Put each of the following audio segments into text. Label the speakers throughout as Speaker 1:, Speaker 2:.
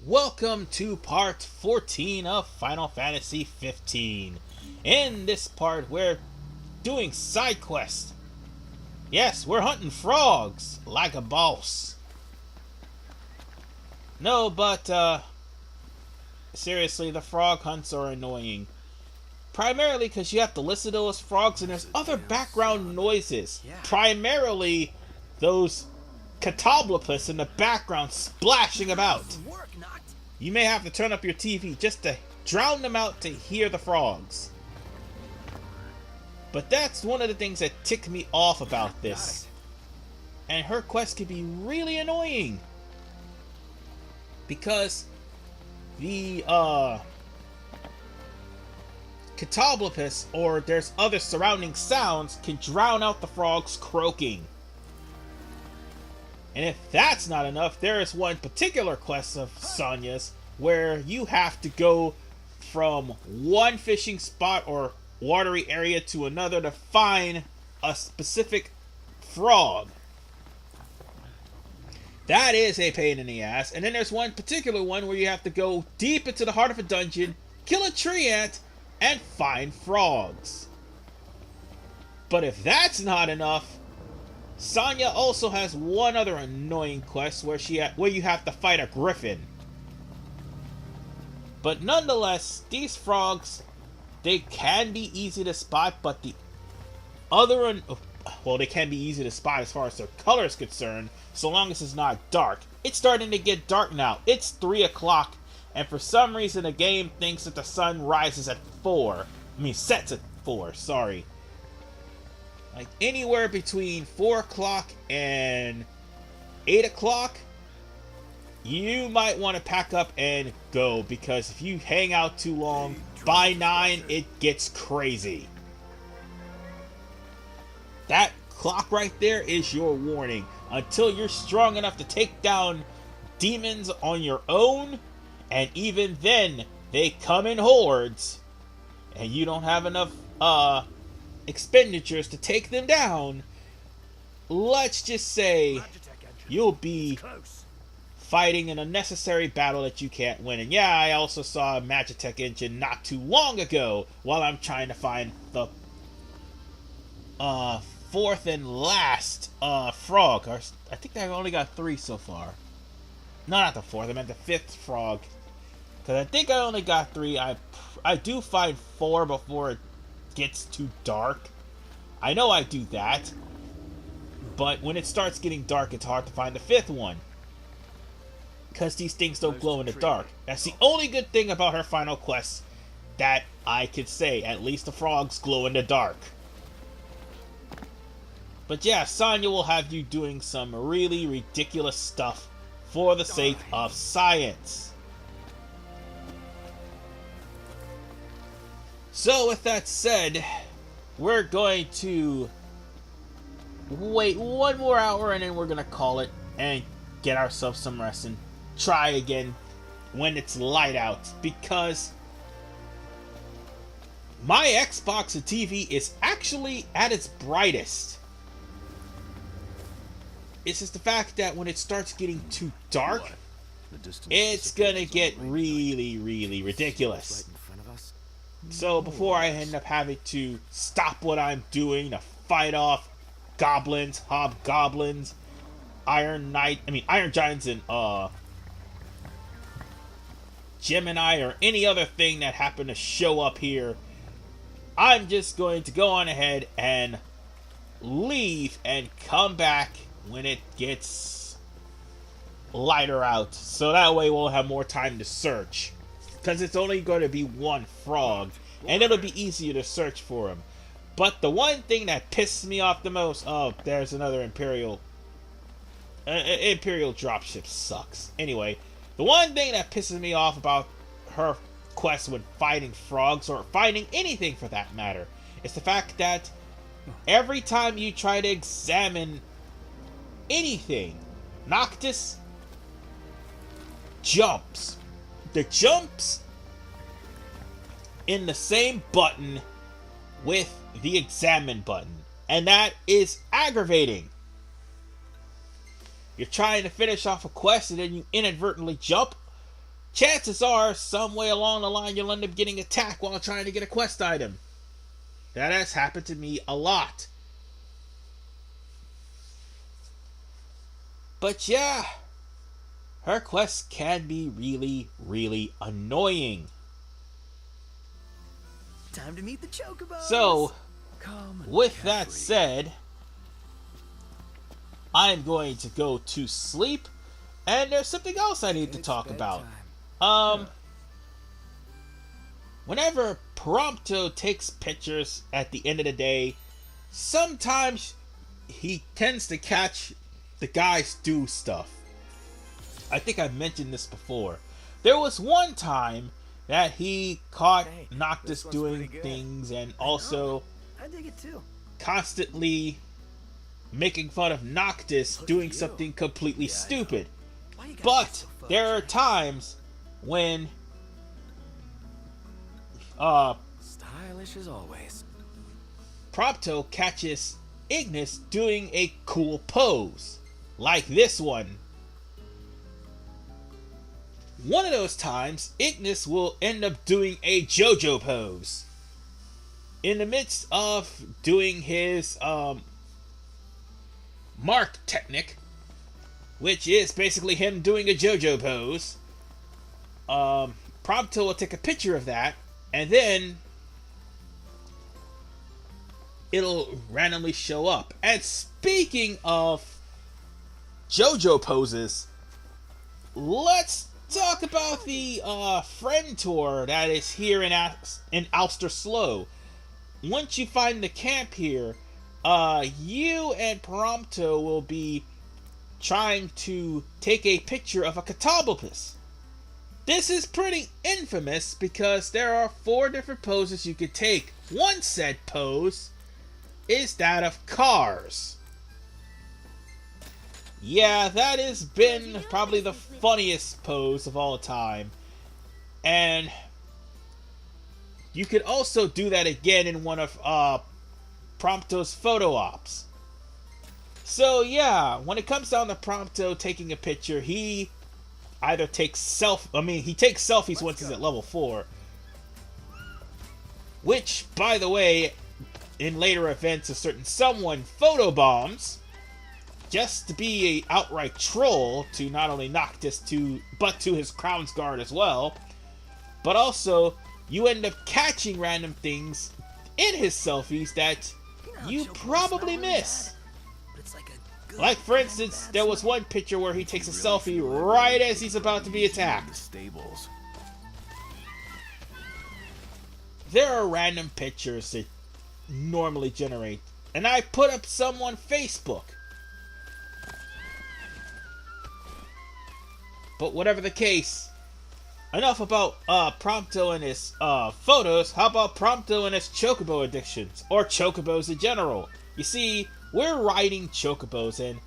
Speaker 1: Welcome to part 14 of Final Fantasy 15. In this part, we're doing side quests. Yes, we're hunting frogs like a boss. No, but seriously, the frog hunts are annoying. Primarily because you have to listen to those frogs and there's other background noises. Primarily those catoblepas in the background splashing about. You may have to turn up your TV just to drown them out to hear the frogs. But that's one of the things that ticked me off about this. And her quest can be really annoying. Because the catoblepas or there's other surrounding sounds can drown out the frogs croaking. And if that's not enough, there is one particular quest of Sania's where you have to go from one fishing spot or watery area to another to find a specific frog. That is a pain in the ass. And then there's one particular one where you have to go deep into the heart of a dungeon, kill a tree ant, and find frogs. But if that's not enough, Sania also has one other annoying quest where you have to fight a griffin. But nonetheless, these frogs, they can be easy to spot, but they can be easy to spot as far as their color is concerned, so long as it's not dark. It's starting to get dark now. It's 3 o'clock, and for some reason the game thinks that the sun rises at 4. Sets at 4, sorry. Like anywhere between 4 o'clock and 8 o'clock, you might want to pack up and go, because if you hang out too long, by 9 it gets crazy. That clock right there is your warning. Until you're strong enough to take down demons on your own, and even then, they come in hordes, and you don't have enough expenditures to take them down. Let's just say you'll be fighting an unnecessary battle that you can't win. And yeah, I also saw a Magitech engine not too long ago while I'm trying to find the fourth and last frog. Or, I think I only got 3 so far. No, not the fourth, I meant the 5th frog. Because I think I only got 3. I do find 4 before it gets too dark. I know I do that. But when it starts getting dark, it's hard to find the 5th one. Because these things don't glow in the dark. That's the only good thing about her final quest that I could say. At least the frogs glow in the dark. But yeah, Sania will have you doing some really ridiculous stuff for the sake of science. So with that said, we're going to wait 1 more hour and then we're going to call it and get ourselves some rest and try again when it's light out, because my Xbox and TV is actually at its brightest. It's just the fact that when it starts getting too dark, it's gonna get really, really ridiculous. So before I end up having to stop what I'm doing to fight off goblins, hobgoblins, iron giants, and Gemini, or any other thing that happened to show up here, I'm just going to go on ahead and leave and come back when it gets lighter out, so that way we'll have more time to search, because it's only going to be 1 frog and it'll be easier to search for him. But the one thing that pisses me off the most, there's another Imperial dropship, sucks. Anyway, the one thing that pisses me off about her quest when fighting frogs, or fighting anything for that matter, is the fact that every time you try to examine anything, Noctis jumps. The jumps in the same button with the examine button, and that is aggravating. You're trying to finish off a quest and then you inadvertently jump. chances are, some way along the line, you'll end up getting attacked while trying to get a quest item. That has happened to me a lot. But yeah, her quests can be really, really annoying.
Speaker 2: Time to meet the chocobos.
Speaker 1: So, with that said, I'm going to go to sleep, and there's something else I need to talk about. Whenever Prompto takes pictures at the end of the day, sometimes he tends to catch the guys do stuff. I think I've mentioned this before. There was one time that he caught Noctis doing things, and also
Speaker 2: I dig it too.
Speaker 1: constantly making fun of Noctis doing something completely stupid. But there are times when
Speaker 2: stylish as always.
Speaker 1: Prompto catches Ignis doing a cool pose, like this one. One of those times, Ignis will end up doing a JoJo pose. In the midst of doing his mark technique, which is basically him doing a JoJo pose, Prompto will take a picture of that, and then it'll randomly show up. And speaking of JoJo poses, let's talk about the friend tour that is here in Alster Slow. Once you find the camp here, you and Prompto will be trying to take a picture of a Catobopus. This is pretty infamous because there are 4 different poses you could take. One said pose is that of cars. Yeah, that has been probably the funniest pose of all time. And you could also do that again in one of Prompto's photo ops. So yeah, when it comes down to Prompto taking a picture, he either takes he takes selfies once he's at level 4. Which, by the way, in later events, a certain someone photobombs just to be a outright troll to not only Noctis but to his Crown's Guard as well. But also, you end up catching random things in his selfies that you probably miss. Like, for instance, there was one picture where he takes a selfie right as he's about to be attacked. There are random pictures that normally generate, and I put up some on Facebook. But whatever the case, enough about Prompto and his photos. How about Prompto and his chocobo addictions, or chocobos in general? You see, we're riding chocobos, and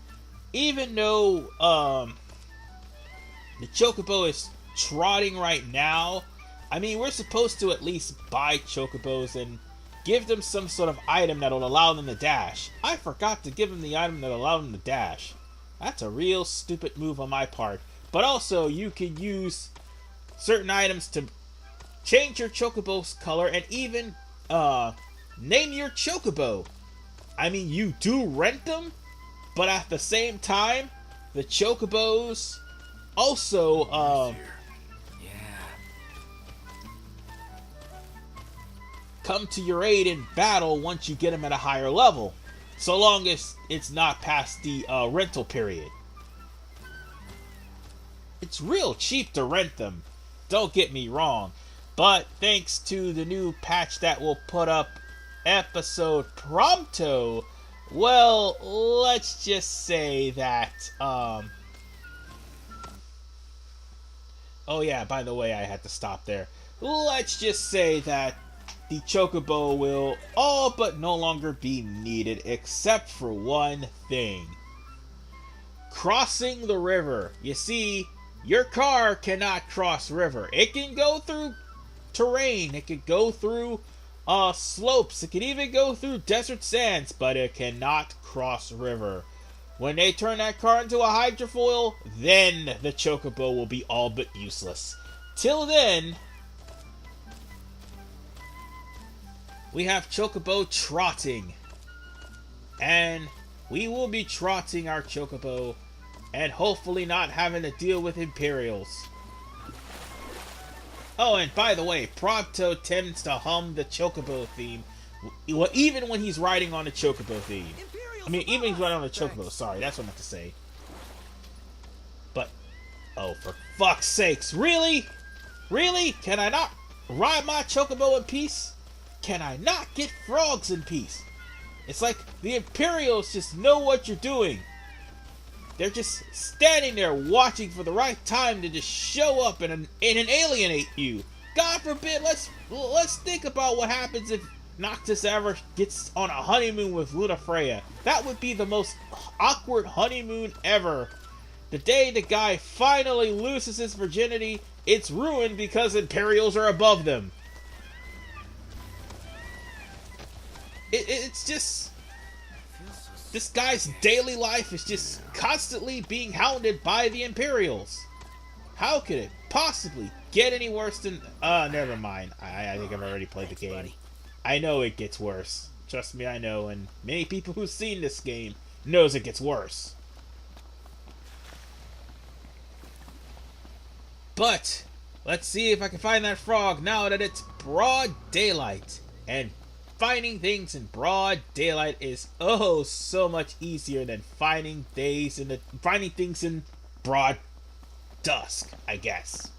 Speaker 1: even though the chocobo is trotting right now, I mean, we're supposed to at least buy chocobos and give them some sort of item that'll allow them to dash. I forgot to give them the item that allowed them to dash. That's a real stupid move on my part. But also, you can use certain items to change your chocobo's color and even name your chocobo. I mean, you do rent them, but at the same time, the chocobos also come to your aid in battle once you get them at a higher level, so long as it's not past the rental period. It's real cheap to rent them, don't get me wrong, but thanks to the new patch that will put up episode Prompto, well, let's just say that, oh yeah, by the way, I had to stop there. Let's just say that the chocobo will all but no longer be needed, except for one thing. Crossing the river. You see, your car cannot cross river. It can go through terrain, it can go through slopes, it can even go through desert sands, but it cannot cross river. When they turn that car into a hydrofoil, then the chocobo will be all but useless. till then, we have Chocobo trotting. And we will be trotting our Chocobo and hopefully not having to deal with Imperials. Oh, and by the way, Prompto tends to hum the Chocobo theme, well, even when he's riding on the Chocobo theme. I mean, even when he's riding on the Chocobo, sorry, that's what I meant to say. But, oh, for fuck's sakes, really? Really? Can I not ride my Chocobo in peace? Can I not get frogs in peace? It's like the Imperials just know what you're doing. They're just standing there watching for the right time to just show up and alienate you. God forbid, let's think about what happens if Noctis ever gets on a honeymoon with Lunafreya. That would be the most awkward honeymoon ever. The day the guy finally loses his virginity, it's ruined because Imperials are above them. It's just... This guy's daily life is just constantly being hounded by the Imperials. How could it possibly get any worse than... never mind. I think I've already played the game.
Speaker 2: Buddy.
Speaker 1: I know it gets worse. Trust me, I know. And many people who've seen this game knows it gets worse. But, let's see if I can find that frog now that it's broad daylight. And finding things in broad daylight is oh so much easier than finding things in broad dusk, I guess.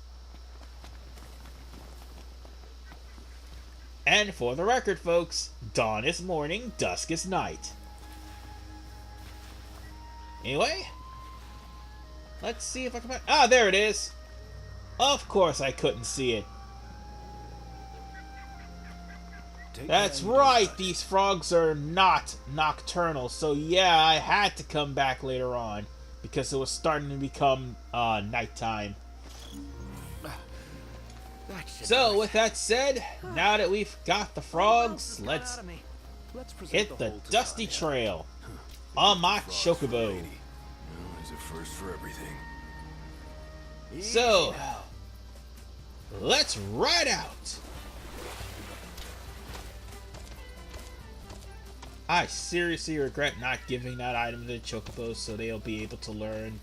Speaker 1: And for the record, folks, dawn is morning, dusk is night. Anyway, let's see if I can find... Ah, there it is! Of course I couldn't see it. That's right, these frogs are not nocturnal, so yeah, I had to come back later on, because it was starting to become, nighttime. So, with that said, now that we've got the frogs, let's hit the dusty trail on my Chocobo.
Speaker 3: There's a first for everything.
Speaker 1: So, let's ride out. I seriously regret not giving that item to the Chocobos so they'll be able to learn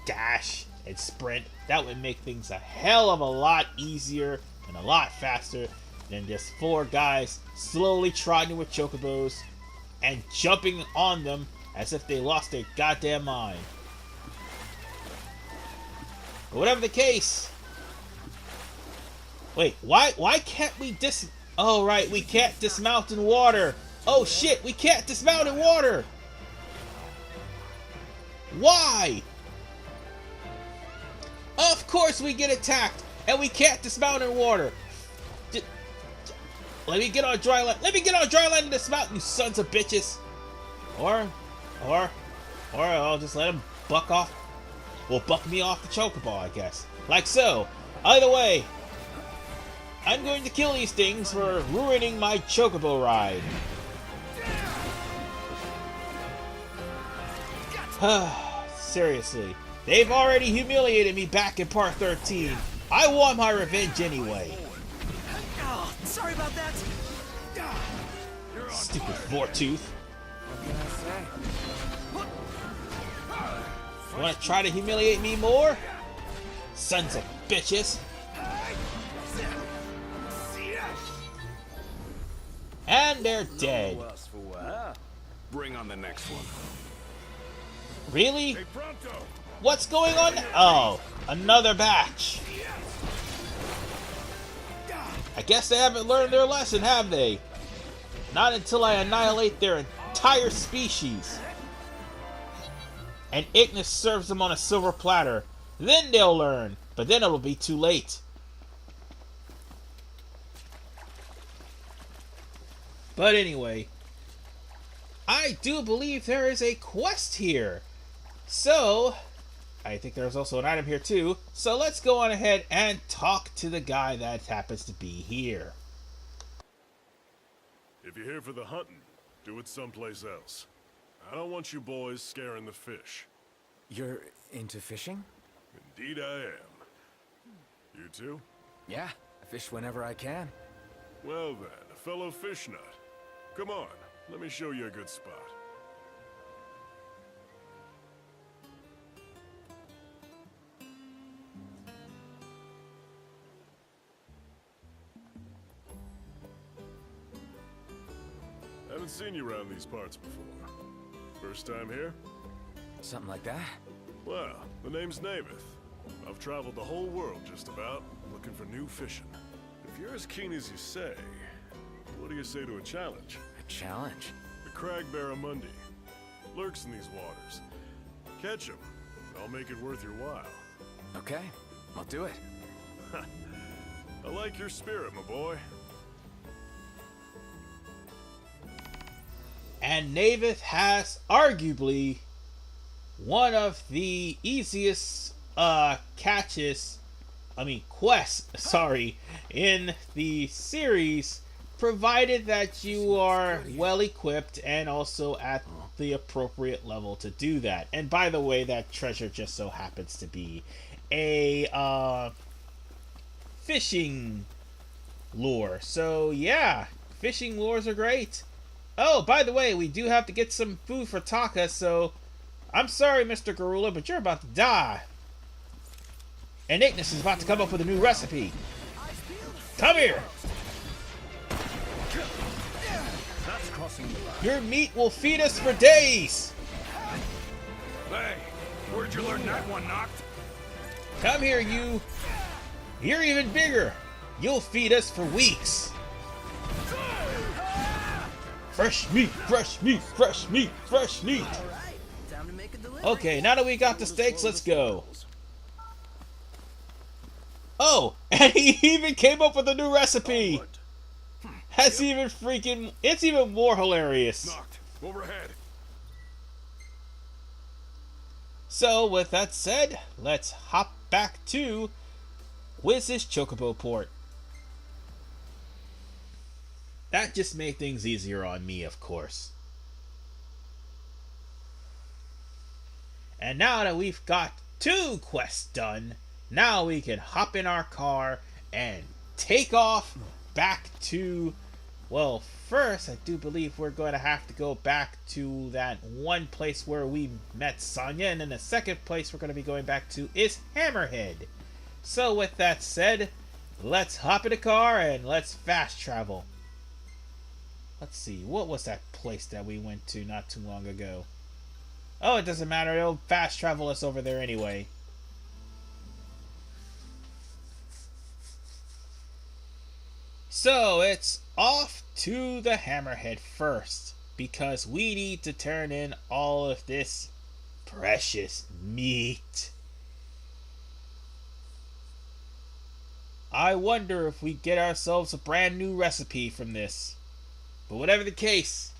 Speaker 1: dash and sprint. That would make things a hell of a lot easier and a lot faster than just 4 guys slowly trotting with Chocobos and jumping on them as if they lost their goddamn mind. But whatever the case... Wait, why can't we Oh, right, we can't dismount in water! Oh shit, we can't dismount in water! Why? Of course we get attacked, and we can't dismount in water! Let me get on dry land. Let me get on dry land and dismount, you sons of bitches! Or I'll just let him buck off. Well, buck me off the Chocobo, I guess. Like so. Either way, I'm going to kill these things for ruining my Chocobo ride. Seriously, they've already humiliated me back in part 13. I want my revenge anyway.
Speaker 2: Oh, sorry about that.
Speaker 1: Stupid Vortooth.
Speaker 2: What can I say?
Speaker 1: Want to try to humiliate me more? Sons of bitches. And they're dead.
Speaker 3: Bring on the next one.
Speaker 1: Really?
Speaker 3: Hey, Pronto!
Speaker 1: What's going on? Oh, another batch. I guess they haven't learned their lesson, have they? Not until I annihilate their entire species. And Ignis serves them on a silver platter. Then they'll learn. But then it'll be too late. But anyway, I do believe there is a quest here. So, I think there's also an item here too. So let's go on ahead and talk to the guy that happens to be here.
Speaker 4: If you're here for the hunting, do it someplace else. I don't want you boys scaring the fish.
Speaker 2: You're into fishing?
Speaker 4: Indeed I am. You too?
Speaker 2: Yeah, I fish whenever I can.
Speaker 4: Well then, a fellow fish nut. Come on, let me show you a good spot. Haven't seen you around these parts before. First time here?
Speaker 2: Something like that?
Speaker 4: Well, the name's Navith. I've traveled the whole world just about, looking for new fishing. If you're as keen as you say, what do you say to a challenge?
Speaker 2: A challenge?
Speaker 4: The crag barramundi lurks in these waters. Catch him, and I'll make it worth your while.
Speaker 2: Okay, I'll do it.
Speaker 4: I like your spirit, my boy.
Speaker 1: And Navith has arguably one of the easiest quests, in the series, provided that you are well equipped and also at the appropriate level to do that. And by the way, that treasure just so happens to be a fishing lure. So yeah, fishing lures are great. Oh, by the way, we do have to get some food for Takka, so I'm sorry, Mr. Garula, but you're about to die. And Ignis is about to come up with a new recipe. Come here!
Speaker 3: That's crossing the line.
Speaker 1: Your meat will feed us for days!
Speaker 3: Hey, where'd you learn that one, Noct?
Speaker 1: Come here, you! You're even bigger! You'll feed us for weeks! Fresh meat, fresh meat, fresh meat, fresh meat!
Speaker 2: Time to make a delivery.
Speaker 1: Okay, now that we got the steaks, let's go. Oh, and he even came up with a new recipe! That's even freaking... It's even more hilarious.
Speaker 4: Noct, overhead.
Speaker 1: So, with that said, let's hop back to Wiz's Chocobo Port. That just made things easier on me, of course. And now that we've got 2 quests done, now we can hop in our car and take off back to... Well, first, I do believe we're going to have to go back to that one place where we met Sania, and then the second place we're going to be going back to is Hammerhead. So with that said, let's hop in the car and let's fast travel. Let's see, what was that place that we went to not too long ago? Oh, it doesn't matter, it'll fast travel us over there anyway. So, it's off to the Hammerhead first, because we need to turn in all of this precious meat. I wonder if we get ourselves a brand new recipe from this. But whatever the case,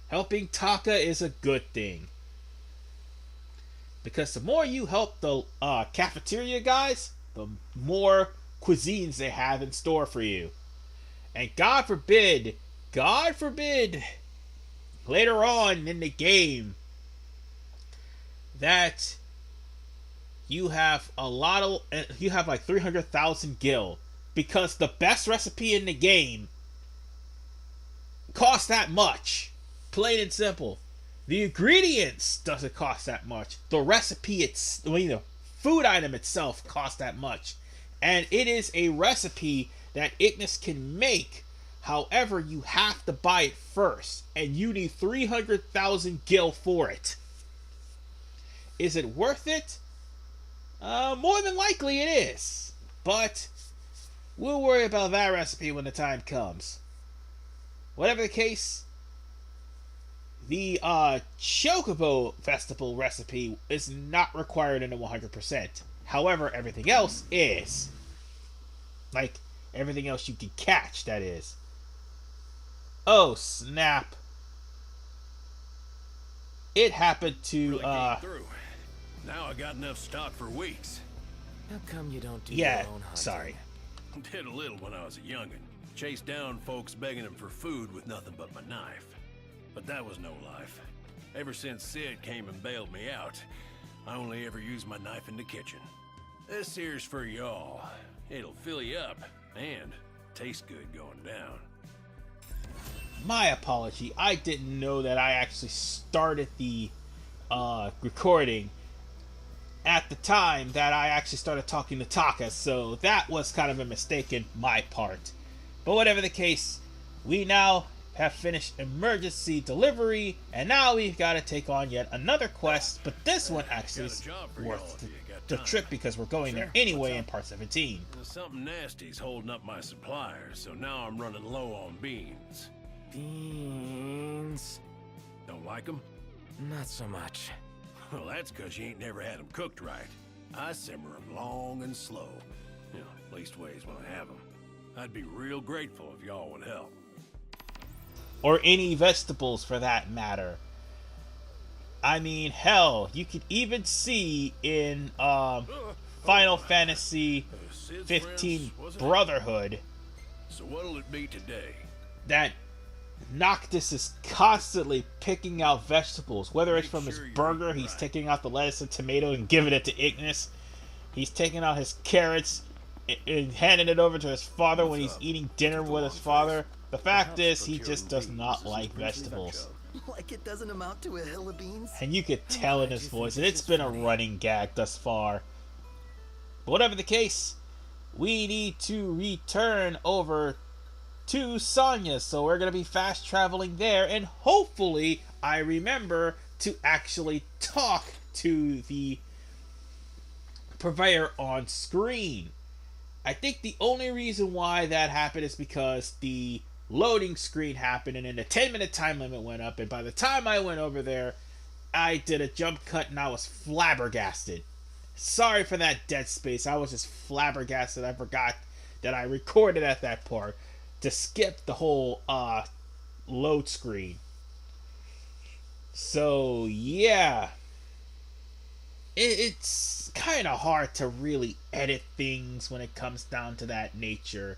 Speaker 1: helping Takka is a good thing. Because the more you help the cafeteria guys, the more cuisines they have in store for you. And God forbid, later on in the game, that you have like 300,000 gil. Because the best recipe in the game cost that much. Plain and simple. The ingredients doesn't cost that much. The recipe, the food item itself costs that much. And it is a recipe that Ignis can make. However, you have to buy it first. And you need 300,000 gil for it. Is it worth it? More than likely it is. But we'll worry about that recipe when the time comes. Whatever the case, the Chocobo Festival recipe is not required in the 100%. However, everything else is. Like, everything else you can catch, that is. Oh, snap. It happened to,
Speaker 3: Really came through. Now I got enough stock for weeks.
Speaker 2: How come you don't do
Speaker 1: yeah,
Speaker 2: your own hunting?
Speaker 1: sorry.
Speaker 3: Did a little when I was a youngin'. Chased down folks begging them for food with nothing but my knife. But that was no life. Ever since Sid came and bailed me out, I only ever used my knife in the kitchen. This here's for y'all. It'll fill you up and taste good going down.
Speaker 1: My apology. I didn't know that I actually started the recording at the time that I actually started talking to Takka, so that was kind of a mistake in my part. But whatever the case, we now have finished emergency delivery, and now we've got to take on yet another quest, but this one actually is worth the trip because we're going there anyway in Part 17.
Speaker 3: Something nasty's holding up my suppliers, so now I'm running low on beans.
Speaker 2: Beans?
Speaker 3: Don't like them?
Speaker 2: Not so much.
Speaker 3: Well, that's because you ain't never had them cooked right. I simmer them long and slow. You know, leastways when I have them. I'd be real grateful if y'all would help.
Speaker 1: Or any vegetables for that matter. I mean, hell, you could even see in Final Fantasy 15 Brotherhood
Speaker 3: So what'll it be today?
Speaker 1: that Noctis is constantly picking out vegetables. Whether it's from his burger, he's taking out the lettuce and tomato and giving it to Ignis. He's taking out his carrots and handing it over to his father when he's eating dinner with his father. The fact is, he just does not like vegetables.
Speaker 5: Like it doesn't amount to a hill of beans?
Speaker 1: And you could tell in his voice, and it's been a running gag thus far. But whatever the case, we need to return over to Sania, so we're going to be fast traveling there, and hopefully I remember to actually talk to the purveyor on screen. I think the only reason why that happened is because the loading screen happened and then the 10-minute time limit went up, and by the time I went over there, I did a jump cut and I was flabbergasted. Sorry for that dead space. I was just flabbergasted. I forgot that I recorded at that part to skip the whole load screen. So yeah, it's kind of hard to really edit things when it comes down to that nature.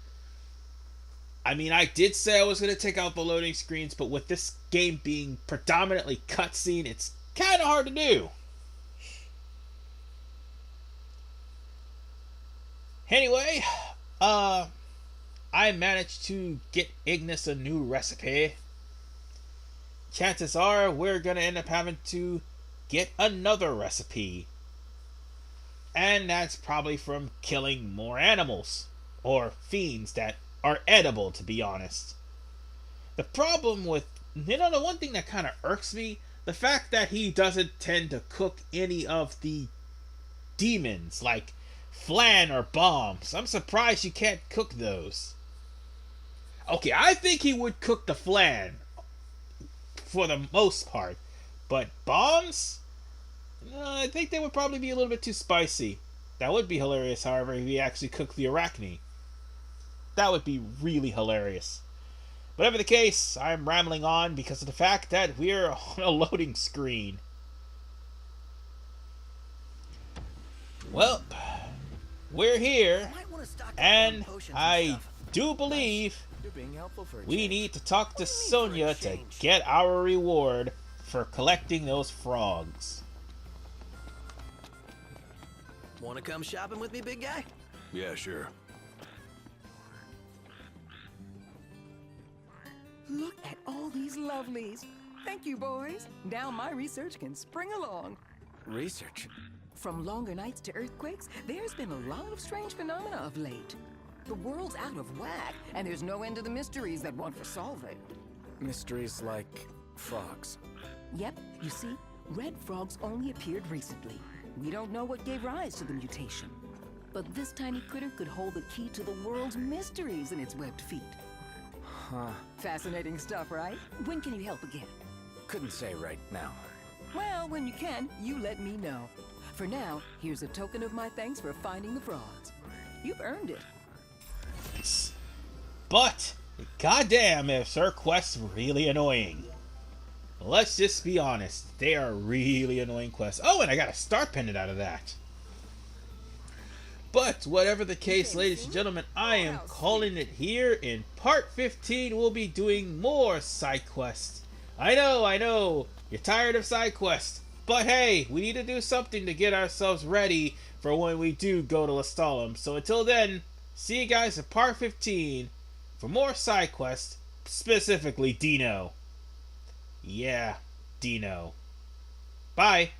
Speaker 1: I mean, I did say I was going to take out the loading screens, but with this game being predominantly cutscene, it's kind of hard to do. Anyway, I managed to get Ignis a new recipe. Chances are we're going to end up having to get another recipe. And that's probably from killing more animals. Or fiends that are edible, to be honest. The problem with, the one thing that kind of irks me, the fact that he doesn't tend to cook any of the demons, like flan or bombs. I'm surprised you can't cook those. Okay, I think he would cook the flan for the most part, but bombs? I think they would probably be a little bit too spicy. That would be hilarious, however, if he actually cooked the arachne. That would be really hilarious. Whatever the case, I'm rambling on because of the fact that we're on a loading screen. Well, we're here, and I do believe we need to talk to Sonia to get our reward for collecting those frogs.
Speaker 5: Wanna come shopping with me, big guy?
Speaker 3: Yeah, sure.
Speaker 6: Look at all these lovelies. Thank you, boys. Now my research can spring along.
Speaker 2: Research?
Speaker 6: From longer nights to earthquakes, there's been a lot of strange phenomena of late. The world's out of whack, and there's no end to the mysteries that want for solving.
Speaker 2: Mysteries like frogs.
Speaker 6: Yep, you see, red frogs only appeared recently. We don't know what gave rise to the mutation. But this tiny critter could hold the key to the world's mysteries in its webbed feet.
Speaker 2: Huh.
Speaker 6: Fascinating stuff, right? When can you help again?
Speaker 2: Couldn't say right now.
Speaker 6: Well, when you can, you let me know. For now, here's a token of my thanks for finding the frogs. You've earned it.
Speaker 1: But, goddamn, if her quests really annoying. Let's just be honest, they are really annoying quests. Oh, and I got a star pendant out of that. But, whatever the case, ladies and gentlemen, I am calling it here. In part 15, we'll be doing more side quests. I know, you're tired of side quests. But hey, we need to do something to get ourselves ready for when we do go to Lestalem. So until then, see you guys in part 15 for more side quests, specifically Dino. Yeah, Dino. Bye.